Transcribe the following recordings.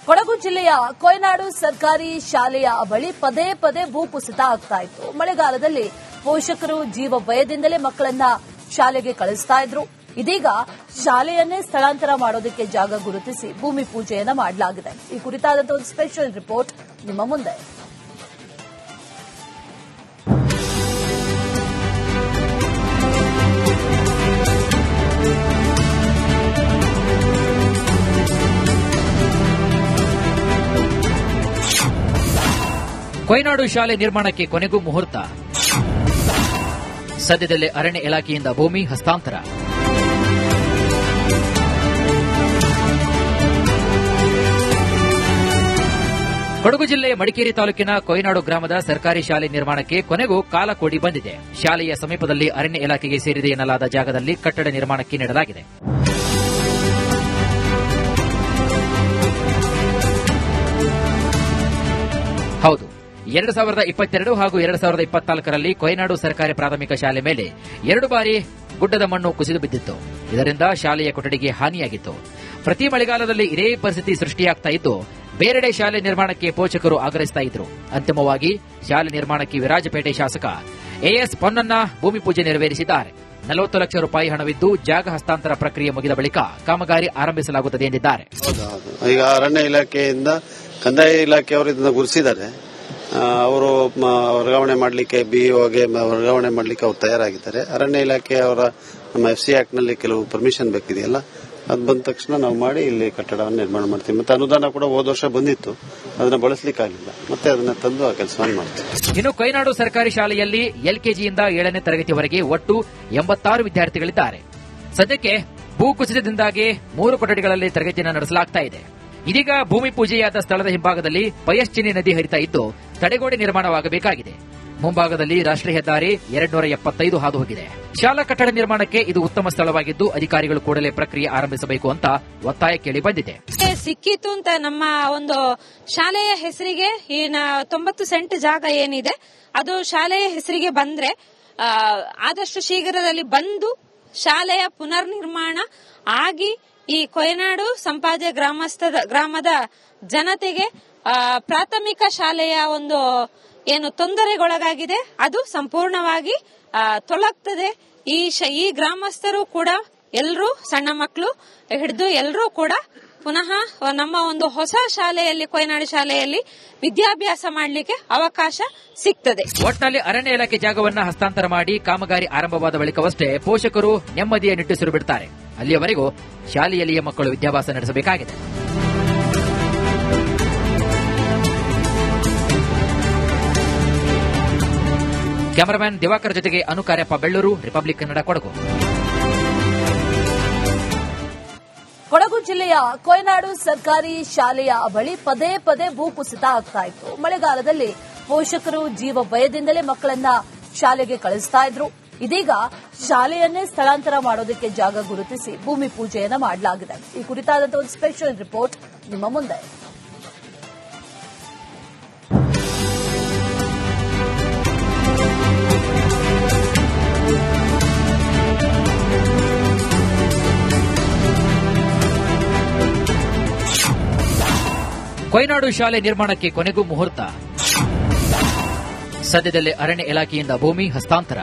ಕೊಡಗು ಜಿಲ್ಲೆಯ ಕೊಯನಾಡು ಸರ್ಕಾರಿ ಶಾಲೆಯ ಬಳಿ ಪದೇ ಪದೇ ಭೂಕುಸಿತ ಆಗ್ತಾ ಇತ್ತು. ಮಳೆಗಾಲದಲ್ಲಿ ಪೋಷಕರು ಜೀವ ಭಯದಿಂದಲೇ ಮಕ್ಕಳನ್ನ ಶಾಲೆಗೆ ಕಳಿಸ್ತಾ ಇದ್ರು. ಇದೀಗ ಶಾಲೆಯನ್ನೇ ಸ್ಥಳಾಂತರ ಮಾಡೋದಕ್ಕೆ ಜಾಗ ಗುರುತಿಸಿ ಭೂಮಿ ಪೂಜೆಯನ್ನ ಮಾಡಲಾಗಿದೆ. ಈ ಕುರಿತಾದಂತಹ ಒಂದು ಸ್ಪೆಷಲ್ ರಿಪೋರ್ಟ್ ನಿಮ್ಮ ಮುಂದೆ. ಕೊಯನಾಡು ಶಾಲೆ ನಿರ್ಮಾಣಕ್ಕೆ ಕೊನೆಗೂ ಮುಹೂರ್ತ. ಸದ್ಯದಲ್ಲೇ ಅರಣ್ಯ ಇಲಾಖೆಯಿಂದ ಭೂಮಿ ಹಸ್ತಾಂತರ. ಕೊಡಗು ಜಿಲ್ಲೆಯ ಮಡಿಕೇರಿ ತಾಲೂಕಿನ ಕೊಯನಾಡು ಗ್ರಾಮದ ಸರ್ಕಾರಿ ಶಾಲೆ ನಿರ್ಮಾಣಕ್ಕೆ ಕೊನೆಗೂ ಕಾಲ ಕೂಡಿ ಬಂದಿದೆ. ಶಾಲೆಯ ಸಮೀಪದಲ್ಲಿ ಅರಣ್ಯ ಇಲಾಖೆಗೆ ಸೇರಿದೆ ಎನ್ನಲಾದ ಜಾಗದಲ್ಲಿ ಕಟ್ಟಡ ನಿರ್ಮಾಣಕ್ಕೆ ನೀಡಲಾಗಿದೆ. ಹೌದು, 2022 ಹಾಗೂ 2024ರಲ್ಲಿ ಕೊಯನಾಡು ಸರ್ಕಾರಿ ಪ್ರಾಥಮಿಕ ಶಾಲೆ ಮೇಲೆ 2 ಬಾರಿ ಗುಡ್ಡದ ಮಣ್ಣು ಕುಸಿದು ಬಿದ್ದಿತ್ತು. ಇದರಿಂದ ಶಾಲೆಯ ಕೊಠಡಿಗೆ ಹಾನಿಯಾಗಿತ್ತು. ಪ್ರತಿ ಮಳೆಗಾಲದಲ್ಲಿ ಇದೇ ಪರಿಸ್ಥಿತಿ ಸೃಷ್ಟಿಯಾಗ್ತಾ ಇದ್ದು, ಬೇರೆಡೆ ಶಾಲೆ ನಿರ್ಮಾಣಕ್ಕೆ ಪೋಷಕರು ಆಗ್ರಹಿಸ್ತಾ ಇದ್ರು. ಅಂತಿಮವಾಗಿ ಶಾಲೆ ನಿರ್ಮಾಣಕ್ಕೆ ವಿರಾಜಪೇಟೆ ಶಾಸಕ ಎಎಸ್ ಪೊನ್ನಣ್ಣ ಭೂಮಿ ಪೂಜೆ ನೆರವೇರಿಸಿದ್ದಾರೆ. 40 ಲಕ್ಷ ರೂಪಾಯಿ ಹಣವಿದ್ದು ಜಾಗ ಹಸ್ತಾಂತರ ಪ್ರಕ್ರಿಯೆ ಮುಗಿದ ಬಳಿಕ ಕಾಮಗಾರಿ ಆರಂಭಿಸಲಾಗುತ್ತದೆ ಎಂದಿದ್ದಾರೆ. ಈಗ ಅರಣ್ಯ ಇಲಾಖೆಯಿಂದ ಕಂದಾಯ ಇಲಾಖೆಯವರು ಇದನ್ನು ಗುರುತಿಸಿದ್ದಾರೆ. ಅವರು ವರ್ಗಾವಣೆ ಮಾಡಲಿಕ್ಕೆ ಬಿಇಒಗೆ ವರ್ಗಾವಣೆ ಮಾಡಲಿಕ್ಕೆ ಅವರು ತಯಾರಾಗಿದ್ದಾರೆ. ಅರಣ್ಯ ಇಲಾಖೆ ಅವರ ನಮ್ಮ FC ಆಕ್ಟ್ ನಲ್ಲಿ ಕೆಲವು ಪರ್ಮಿಷನ್ ಬೇಕಿದೆಯಲ್ಲ, ಅದು ಬಂದ ತಕ್ಷಣ ನಾವು ಮಾಡಿ ಇಲ್ಲಿ ಕಟ್ಟಡವನ್ನು ನಿರ್ಮಾಣ ಮಾಡ್ತೀವಿ. ಮತ್ತೆ ಅನುದಾನ ಕೂಡ ಹೋದ ವರ್ಷ ಬಂದಿತ್ತು, ಅದನ್ನ ಬಳಸಲಿಕ್ಕಾಗಿಲ್ಲ. ಮತ್ತೆ ಅದನ್ನ ತಂದು ಆ ಕೆಲಸವನ್ನು ಮಾಡ್ತೀವಿ. ಇನ್ನು ಕೊಯನಾಡು ಸರ್ಕಾರಿ ಶಾಲೆಯಲ್ಲಿ LKGಯಿಂದ 7ನೇ ತರಗತಿವರೆಗೆ ಒಟ್ಟು 86 ವಿದ್ಯಾರ್ಥಿಗಳಿದ್ದಾರೆ. ಸದ್ಯಕ್ಕೆ ಭೂಕುಸಿತದಿಂದಾಗಿ 3 ಕೊಠಡಿಗಳಲ್ಲಿ ತರಗತಿಯನ್ನು ನಡೆಸಲಾಗ್ತಾ ಇದೆ. ಇದೀಗ ಭೂಮಿ ಪೂಜೆಯಾದ ಸ್ಥಳದ ಹಿಂಭಾಗದಲ್ಲಿ ಪಯಶ್ಚಿನಿ ನದಿ ಹರಿತಾ ಇದ್ದು ತಡೆಗೋಡೆ ನಿರ್ಮಾಣವಾಗಬೇಕಾಗಿದೆ. ಮುಂಭಾಗದಲ್ಲಿ ರಾಷ್ಟ್ರೀಯ ಹೆದ್ದಾರಿ 275 ಹಾದು ಹೋಗಿದೆ. ಶಾಲಾ ಕಟ್ಟಡ ನಿರ್ಮಾಣಕ್ಕೆ ಇದು ಉತ್ತಮ ಸ್ಥಳವಾಗಿದ್ದು ಅಧಿಕಾರಿಗಳು ಕೂಡಲೇ ಪ್ರಕ್ರಿಯೆ ಆರಂಭಿಸಬೇಕು ಅಂತ ಒತ್ತಾಯ ಕೇಳಿ ಬಂದಿದೆ. ಸಿಕ್ಕಿತು ಅಂತ ನಮ್ಮ ಒಂದು ಶಾಲೆಯ ಹೆಸರಿಗೆ 90 ಸೆಂಟ್ ಜಾಗ ಏನಿದೆ ಅದು ಶಾಲೆಯ ಹೆಸರಿಗೆ ಬಂದ್ರೆ ಆದಷ್ಟು ಶೀಘ್ರದಲ್ಲಿ ಬಂದು ಶಾಲೆಯ ಪುನರ್ ನಿರ್ಮಾಣ ಆಗಿ ಈ ಕೊಯನಾಡು ಸಂಪಾಜೆ ಗ್ರಾಮದ ಜನತೆಗೆ ಪ್ರಾಥಮಿಕ ಶಾಲೆಯ ಒಂದು ಏನು ತೊಂದರೆಗೊಳಗಾಗಿದೆ ಅದು ಸಂಪೂರ್ಣವಾಗಿ ತೊಲಗ್ತದೆ. ಈ ಗ್ರಾಮಸ್ಥರು ಕೂಡ ಎಲ್ಲರೂ ಸಣ್ಣ ಮಕ್ಕಳು ಹಿಡಿದು ಎಲ್ಲರೂ ಕೂಡ ಪುನಃ ನಮ್ಮ ಒಂದು ಹೊಸ ಶಾಲೆಯಲ್ಲಿ ಕೊಯನಾಡು ಶಾಲೆಯಲ್ಲಿ ವಿದ್ಯಾಭ್ಯಾಸ ಮಾಡಲಿಕ್ಕೆ ಅವಕಾಶ ಸಿಗ್ತದೆ. ಒಟ್ಟಿನಲ್ಲಿ ಅರಣ್ಯ ಇಲಾಖೆ ಜಾಗವನ್ನು ಹಸ್ತಾಂತರ ಮಾಡಿ ಕಾಮಗಾರಿ ಆರಂಭವಾದ ಬಳಿಕವಷ್ಟೇ ಪೋಷಕರು ನೆಮ್ಮದಿಯ ನಿಟ್ಟುಸಿರು ಬಿಡುತ್ತಾರೆ. ಅಲ್ಲಿಯವರೆಗೂ ಶಾಲೆಯಲ್ಲಿಯೇ ಮಕ್ಕಳು ವಿದ್ಯಾಭ್ಯಾಸ ನಡೆಸಬೇಕಾಗಿದೆ. ಕ್ಯಾಮರಾಮನ್ ದಿವಾಕರ್ ಜೊತೆಗೆ ಅನುಕಾರ್ಯಪ್ಪ, ಬೆಳ್ಳೂರು, ರಿಪಬ್ಲಿಕ್ ಕನ್ನಡ, ಕೊಡಗು. ಕೊಡಗು ಜಿಲ್ಲೆಯ ಕೊಯನಾಡು ಸರ್ಕಾರಿ ಶಾಲೆಯ ಬಳಿ ಪದೇ ಪದೇ ಭೂಕುಸಿತ ಆಗ್ತಾ ಇತ್ತು. ಮಳೆಗಾಲದಲ್ಲಿ ಪೋಷಕರು ಜೀವ ಭಯದಿಂದಲೇ ಮಕ್ಕಳನ್ನ ಶಾಲೆಗೆ ಕಳಿಸ್ತಾ ಇದ್ರು. ಇದೀಗ ಶಾಲೆಯನ್ನೇ ಸ್ಥಳಾಂತರ ಮಾಡೋದಕ್ಕೆ ಜಾಗ ಗುರುತಿಸಿ ಭೂಮಿ ಪೂಜೆಯನ್ನ ಮಾಡಲಾಗಿದೆ. ಈ ಕುರಿತಾದಂತಹ ಒಂದು ಸ್ಪೆಷಲ್ ರಿಪೋರ್ಟ್ ನಿಮ್ಮ ಮುಂದೆ. ಕೊಯನಾಡು ಶಾಲೆ ನಿರ್ಮಾಣಕ್ಕೆ ಕೊನೆಗೂ ಮುಹೂರ್ತ. ಸದ್ಯದಲ್ಲೇ ಅರಣ್ಯ ಇಲಾಖೆಯಿಂದ ಭೂಮಿ ಹಸ್ತಾಂತರ.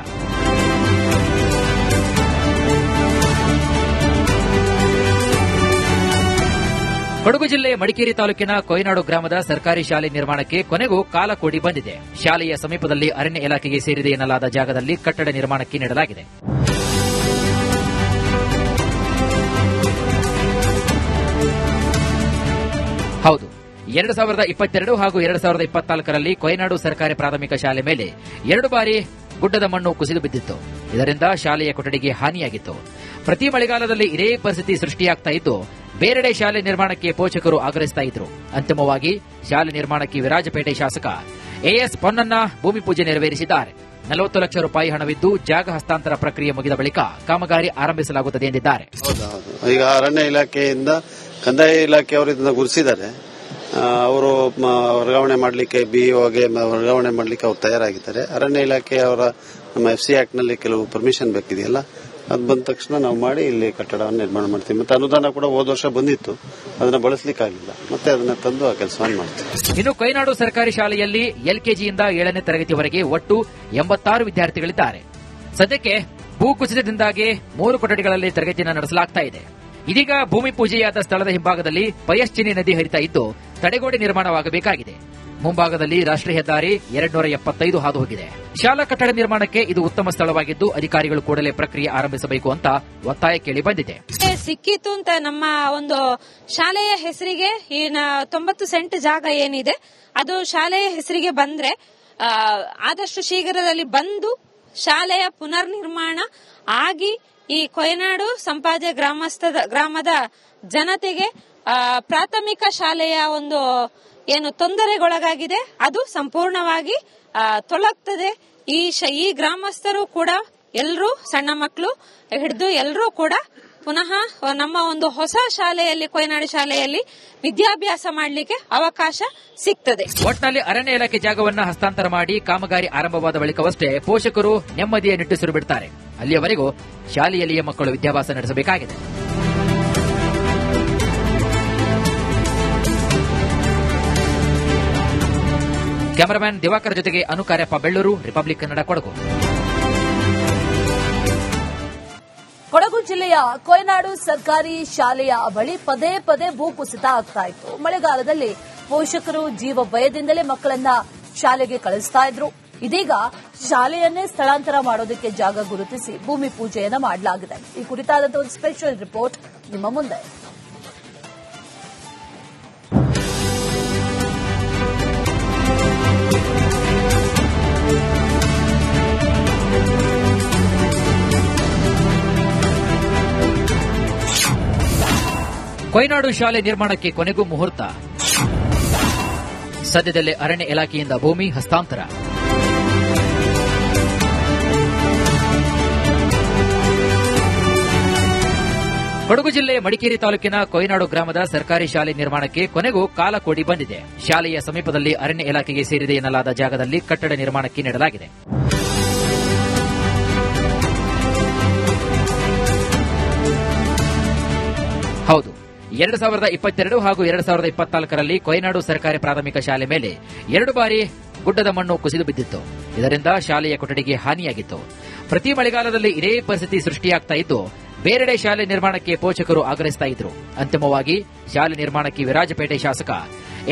ಕೊಡಗು ಜಿಲ್ಲೆಯ ಮಡಿಕೇರಿ ತಾಲೂಕಿನ ಕೊಯನಾಡು ಗ್ರಾಮದ ಸರ್ಕಾರಿ ಶಾಲೆ ನಿರ್ಮಾಣಕ್ಕೆ ಕೊನೆಗೂ ಕಾಲ ಕೂಡಿ ಬಂದಿದೆ. ಶಾಲೆಯ ಸಮೀಪದಲ್ಲಿ ಅರಣ್ಯ ಇಲಾಖೆಗೆ ಸೇರಿದೆ ಎನ್ನಲಾದ ಜಾಗದಲ್ಲಿ ಕಟ್ಟಡ ನಿರ್ಮಾಣಕ್ಕೆ ನೀಡಲಾಗಿದೆ. ಹೌದು, 2022 ಹಾಗೂ 2024ರಲ್ಲಿ ಕೊಯನಾಡು ಸರ್ಕಾರಿ ಪ್ರಾಥಮಿಕ ಶಾಲೆ ಮೇಲೆ 2 ಬಾರಿ ಗುಡ್ಡದ ಮಣ್ಣು ಕುಸಿದು ಬಿದ್ದಿತ್ತು. ಇದರಿಂದ ಶಾಲೆಯ ಕೊಠಡಿಗೆ ಹಾನಿಯಾಗಿತ್ತು. ಪ್ರತಿ ಮಳೆಗಾಲದಲ್ಲಿ ಇದೇ ಪರಿಸ್ಥಿತಿ ಸೃಷ್ಟಿಯಾಗ್ತಾ ಇದ್ದು, ಬೇರೆಡೆ ಶಾಲೆ ನಿರ್ಮಾಣಕ್ಕೆ ಪೋಷಕರು ಆಗ್ರಹಿಸ್ತಾ ಇದ್ರು. ಅಂತಿಮವಾಗಿ ಶಾಲೆ ನಿರ್ಮಾಣಕ್ಕೆ ವಿರಾಜಪೇಟೆ ಶಾಸಕ ಎಎಸ್ ಪೊನ್ನಣ್ಣ ಭೂಮಿ ಪೂಜೆ ನೆರವೇರಿಸಿದ್ದಾರೆ. 40 ಲಕ್ಷ ರೂಪಾಯಿ ಹಣವಿದ್ದು ಜಾಗ ಹಸ್ತಾಂತರ ಪ್ರಕ್ರಿಯೆ ಮುಗಿದ ಬಳಿಕ ಕಾಮಗಾರಿ ಆರಂಭಿಸಲಾಗುತ್ತದೆ ಎಂದಿದ್ದಾರೆ. ಈಗ ಅರಣ್ಯ ಇಲಾಖೆಯಿಂದ ಕಂದಾಯ ಇಲಾಖೆಯವರು ಇದನ್ನು ಗುರುತಿಸಿದ್ದಾರೆ. ಅವರು ವರ್ಗಾವಣೆ ಮಾಡಲಿಕ್ಕೆ ಬಿಇಒಗೆ ವರ್ಗಾವಣೆ ಮಾಡಲಿಕ್ಕೆ ಅವರು ತಯಾರಾಗಿದ್ದಾರೆ. ಅರಣ್ಯ ಇಲಾಖೆ ಅವರ ನಮ್ಮ FC ಆಕ್ಟ್ ನಲ್ಲಿ ಕೆಲವು ಪರ್ಮಿಷನ್ ಬೇಕಿದೆಯಲ್ಲ, ಅದು ಬಂದ ತಕ್ಷಣ ನಾವು ಮಾಡಿ ಇಲ್ಲಿ ಕಟ್ಟಡವನ್ನು ನಿರ್ಮಾಣ ಮಾಡ್ತೀವಿ. ಮತ್ತೆ ಅನುದಾನ ಕೂಡ ಹೋದ ವರ್ಷ ಬಂದಿತ್ತು, ಅದನ್ನ ಬಳಸಲಿಕ್ಕಾಗಿಲ್ಲ, ಮತ್ತೆ ಅದನ್ನ ತಂದು ಆ ಕೆಲಸವನ್ನು ಮಾಡ್ತೀವಿ. ಇನ್ನು ಕೊಯ್ನಾಡು ಸರ್ಕಾರಿ ಶಾಲೆಯಲ್ಲಿ ಎಲ್ಕೆಜಿಯಿಂದ 7ನೇ ತರಗತಿವರೆಗೆ ಒಟ್ಟು 86 ವಿದ್ಯಾರ್ಥಿಗಳಿದ್ದಾರೆ. ಸದ್ಯಕ್ಕೆ ಭೂಕುಸಿತದಿಂದಾಗಿ 3 ಕೊಠಡಿಗಳಲ್ಲಿ ತರಗತಿಯನ್ನು ನಡೆಸಲಾಗ್ತಾ ಇದೆ. ಇದೀಗ ಭೂಮಿ ಪೂಜೆಯಾದ ಸ್ಥಳದ ಹಿಂಭಾಗದಲ್ಲಿ ಪಯಸ್ಚಿನಿ ನದಿ ಹರಿತಾ ಇದ್ದು ತಡೆಗೋಡೆ ನಿರ್ಮಾಣವಾಗಬೇಕಾಗಿದೆ. ಮುಂಭಾಗದಲ್ಲಿ ರಾಷ್ಟ್ರೀಯ ಹೆದ್ದಾರಿ 275 ಹಾದು ಹೋಗಿದೆ. ಶಾಲಾ ಕಟ್ಟಡ ನಿರ್ಮಾಣಕ್ಕೆ ಇದು ಉತ್ತಮ ಸ್ಥಳವಾಗಿದ್ದು ಅಧಿಕಾರಿಗಳು ಕೂಡಲೇ ಪ್ರಕ್ರಿಯೆ ಆರಂಭಿಸಬೇಕು ಅಂತ ಒತ್ತಾಯ ಕೇಳಿ ಬಂದಿದೆ. ಸಿಕ್ಕಿತು ಅಂತ ನಮ್ಮ ಒಂದು ಶಾಲೆಯ ಹೆಸರಿಗೆ ಈ 90 ಸೆಂಟ್ ಜಾಗ ಏನಿದೆ ಅದು ಶಾಲೆಯ ಹೆಸರಿಗೆ ಬಂದ್ರೆ ಆದಷ್ಟು ಶೀಘ್ರದಲ್ಲಿ ಬಂದು ಶಾಲೆಯ ಪುನರ್ ನಿರ್ಮಾಣ ಆಗಿ ಈ ಕೊಯ್ನಾಡು ಸಂಪಾಜೆ ಗ್ರಾಮದ ಜನತೆಗೆ ಪ್ರಾಥಮಿಕ ಶಾಲೆಯ ಒಂದು ಏನು ತೊಂದರೆಗೊಳಗಾಗಿದೆ ಅದು ಸಂಪೂರ್ಣವಾಗಿ ತೊಲಗ್ತದೆ. ಈ ಗ್ರಾಮಸ್ಥರು ಕೂಡ ಎಲ್ಲರೂ ಸಣ್ಣ ಮಕ್ಕಳು ಹಿಡಿದು ಎಲ್ಲರೂ ಕೂಡ ಪುನಃ ನಮ್ಮ ಒಂದು ಹೊಸ ಶಾಲೆಯಲ್ಲಿ ಕೊಯ್ನಾಡು ಶಾಲೆಯಲ್ಲಿ ವಿದ್ಯಾಭ್ಯಾಸ ಮಾಡಲಿಕ್ಕೆ ಅವಕಾಶ ಸಿಗ್ತದೆ. ಒಟ್ಟಿನಲ್ಲಿ ಅರಣ್ಯ ಇಲಾಖೆ ಜಾಗವನ್ನು ಹಸ್ತಾಂತರ ಮಾಡಿ ಕಾಮಗಾರಿ ಆರಂಭವಾದ ಬಳಿಕವಷ್ಟೇ ಪೋಷಕರು ನೆಮ್ಮದಿಯ ನಿಟ್ಟುಸಿರು ಬಿಡುತ್ತಾರೆ. ಅಲ್ಲಿಯವರೆಗೂ ಶಾಲೆಯಲ್ಲಿಯೇ ಮಕ್ಕಳು ವಿದ್ಯಾಭ್ಯಾಸ ನಡೆಸಬೇಕಾಗಿದೆ. ಕ್ಯಾಮರಾಮನ್ ದಿವಾಕರ್ ಜೊತೆಗೆ ಅನುಕಾರ್ಯಪ್ಪ, ಬೆಳ್ಳೂರು, ರಿಪಬ್ಲಿಕ್ ಕನ್ನಡ, ಕೊಡಗು. ಕೊಡಗು ಜಿಲ್ಲೆಯ ಕೊಯ್ನಾಡು ಸರ್ಕಾರಿ ಶಾಲೆಯ ಬಳಿ ಪದೇ ಪದೇ ಭೂಕುಸಿತ ಆಗ್ತಾ ಇತ್ತು. ಮಳೆಗಾಲದಲ್ಲಿ ಪೋಷಕರು ಜೀವ ಭಯದಿಂದಲೇ ಮಕ್ಕಳನ್ನ ಶಾಲೆಗೆ ಕಳಿಸ್ತಾ ಇದ್ರು. ಇದೀಗ ಶಾಲೆಯನ್ನೇ ಸ್ಥಳಾಂತರ ಮಾಡೋದಕ್ಕೆ ಜಾಗ ಗುರುತಿಸಿ ಭೂಮಿ ಪೂಜೆಯನ್ನ ಮಾಡಲಾಗಿದೆ. ಈ ಕುರಿತಾದಂತಹ ಒಂದು ಸ್ಪೆಷಲ್ ರಿಪೋರ್ಟ್ ನಿಮ್ಮ ಮುಂದೆ. ಕೊಯ್ನಾಡು ಶಾಲೆ ನಿರ್ಮಾಣಕ್ಕೆ ಕೊನೆಗೂ ಮುಹೂರ್ತ. ಸದ್ಯದಲ್ಲೇ ಅರಣ್ಯ ಇಲಾಖೆಯಿಂದ ಭೂಮಿ ಹಸ್ತಾಂತರ. ಕೊಡಗು ಜಿಲ್ಲೆ ಮಡಿಕೇರಿ ತಾಲೂಕಿನ ಕೊಯ್ನಾಡು ಗ್ರಾಮದ ಸರ್ಕಾರಿ ಶಾಲೆ ನಿರ್ಮಾಣಕ್ಕೆ ಕೊನೆಗೂ ಕಾಲ ಕೂಡಿ ಬಂದಿದೆ. ಶಾಲೆಯ ಸಮೀಪದಲ್ಲಿ ಅರಣ್ಯ ಇಲಾಖೆಗೆ ಸೇರಿದೆ ಎನ್ನಲಾದ ಜಾಗದಲ್ಲಿ ಕಟ್ಟಡ ನಿರ್ಮಾಣಕ್ಕೆ ನೀಡಲಾಗಿದೆ. ಹೌದು, 2022 ಹಾಗೂ 2024ರಲ್ಲಿ ಕೊಯ್ನಾಡು ಸರ್ಕಾರಿ ಪ್ರಾಥಮಿಕ ಶಾಲೆ ಮೇಲೆ 2 ಬಾರಿ ಗುಡ್ಡದ ಮಣ್ಣು ಕುಸಿದು ಬಿದ್ದಿತ್ತು. ಇದರಿಂದ ಶಾಲೆಯ ಕೊಠಡಿಗೆ ಹಾನಿಯಾಗಿತ್ತು. ಪ್ರತಿ ಮಳೆಗಾಲದಲ್ಲಿ ಇದೇ ಪರಿಸ್ಥಿತಿ ಸೃಷ್ಟಿಯಾಗ್ತಾ ಇದ್ದು ಬೇರೆಡೆ ಶಾಲೆ ನಿರ್ಮಾಣಕ್ಕೆ ಪೋಷಕರು ಆಗ್ರಹಿಸ್ತಾ ಇದ್ರು. ಅಂತಿಮವಾಗಿ ಶಾಲೆ ನಿರ್ಮಾಣಕ್ಕೆ ವಿರಾಜಪೇಟೆ ಶಾಸಕ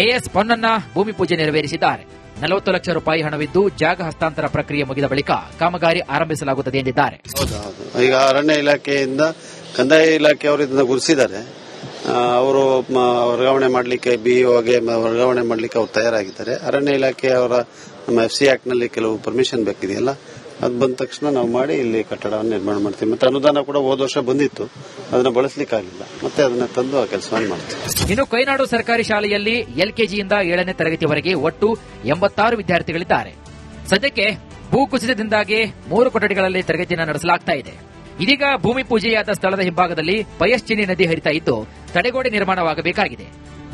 ಎಎಸ್ ಪೊನ್ನಣ್ಣ ಭೂಮಿ ಪೂಜೆ ನೆರವೇರಿಸಿದ್ದಾರೆ. 40 ಲಕ್ಷ ರೂಪಾಯಿ ಹಣವಿದ್ದು ಜಾಗ ಹಸ್ತಾಂತರ ಪ್ರಕ್ರಿಯೆ ಮುಗಿದ ಬಳಿಕ ಕಾಮಗಾರಿ ಆರಂಭಿಸಲಾಗುತ್ತದೆ ಎಂದಿದ್ದಾರೆ. ಈಗ ಅರಣ್ಯ ಇಲಾಖೆಯಿಂದ ಕಂದಾಯ ಇಲಾಖೆಯವರು ಇದನ್ನ ಗುರುತಿಸಿದ್ದಾರೆ. ಅವರು ವರ್ಗಾವಣೆ ಮಾಡಲಿಕ್ಕೆ ಬಿಇಒಗೆ ವರ್ಗಾವಣೆ ಮಾಡಲಿಕ್ಕೆ ಅವರು ತಯಾರಾಗಿದ್ದಾರೆ. ಅರಣ್ಯ ಇಲಾಖೆಯವರ ನಮ್ಮ FC ಆಕ್ಟ್ ನಲ್ಲಿ ಕೆಲವು ಪರ್ಮಿಷನ್ ಬೇಕಿದೆಯಲ್ಲ, ಅದು ಬಂದ ತಕ್ಷಣ ನಾವು ಮಾಡಿ ಇಲ್ಲಿ ಕಟ್ಟಡವನ್ನು ನಿರ್ಮಾಣ ಮಾಡ್ತೀವಿ. ಮತ್ತೆ ಅನುದಾನ ಕೂಡ ಹೋದ ವರ್ಷ ಬಂದಿತ್ತು, ಅದನ್ನ ಬಳಸಲಿಕ್ಕಾಗಿಲ್ಲ, ಮತ್ತೆ ಅದನ್ನ ತಂದು ಆ ಕೆಲಸವನ್ನು ಮಾಡ್ತೀವಿ. ಇನ್ನು ಕೊಯ್ನಾಡು ಸರ್ಕಾರಿ ಶಾಲೆಯಲ್ಲಿ ಎಲ್ಕೆಜಿಯಿಂದ 7ನೇ ತರಗತಿವರೆಗೆ ಒಟ್ಟು 86 ವಿದ್ಯಾರ್ಥಿಗಳಿದ್ದಾರೆ. ಸದ್ಯಕ್ಕೆ ಭೂಕುಸಿತದಿಂದಾಗಿ 3 ಕೊಠಡಿಗಳಲ್ಲಿ ತರಗತಿಯನ್ನು ನಡೆಸಲಾಗ್ತಾ ಇದೆ. ಇದೀಗ ಭೂಮಿ ಪೂಜೆಯಾದ ಸ್ಥಳದ ಹಿಂಭಾಗದಲ್ಲಿ ಪಯಸ್ಚಿನಿ ನದಿ ಹರಿತಾ ಇದ್ದು ತಡೆಗೋಡೆ ನಿರ್ಮಾಣವಾಗಬೇಕಾಗಿದೆ.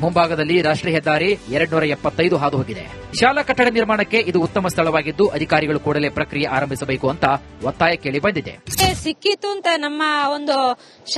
ಮುಂಭಾಗದಲ್ಲಿ ರಾಷ್ಟ್ರೀಯ ಹೆದ್ದಾರಿ 275 ಹಾದು ಹೋಗಿದೆ. ಶಾಲಾ ಕಟ್ಟಡ ನಿರ್ಮಾಣಕ್ಕೆ ಇದು ಉತ್ತಮ ಸ್ಥಳವಾಗಿದ್ದು ಅಧಿಕಾರಿಗಳು ಕೂಡಲೇ ಪ್ರಕ್ರಿಯೆ ಆರಂಭಿಸಬೇಕು ಅಂತ ಒತ್ತಾಯ ಕೇಳಿ ಬಂದಿದೆ. ಸಿಕ್ಕಿತು ಅಂತ ನಮ್ಮ ಒಂದು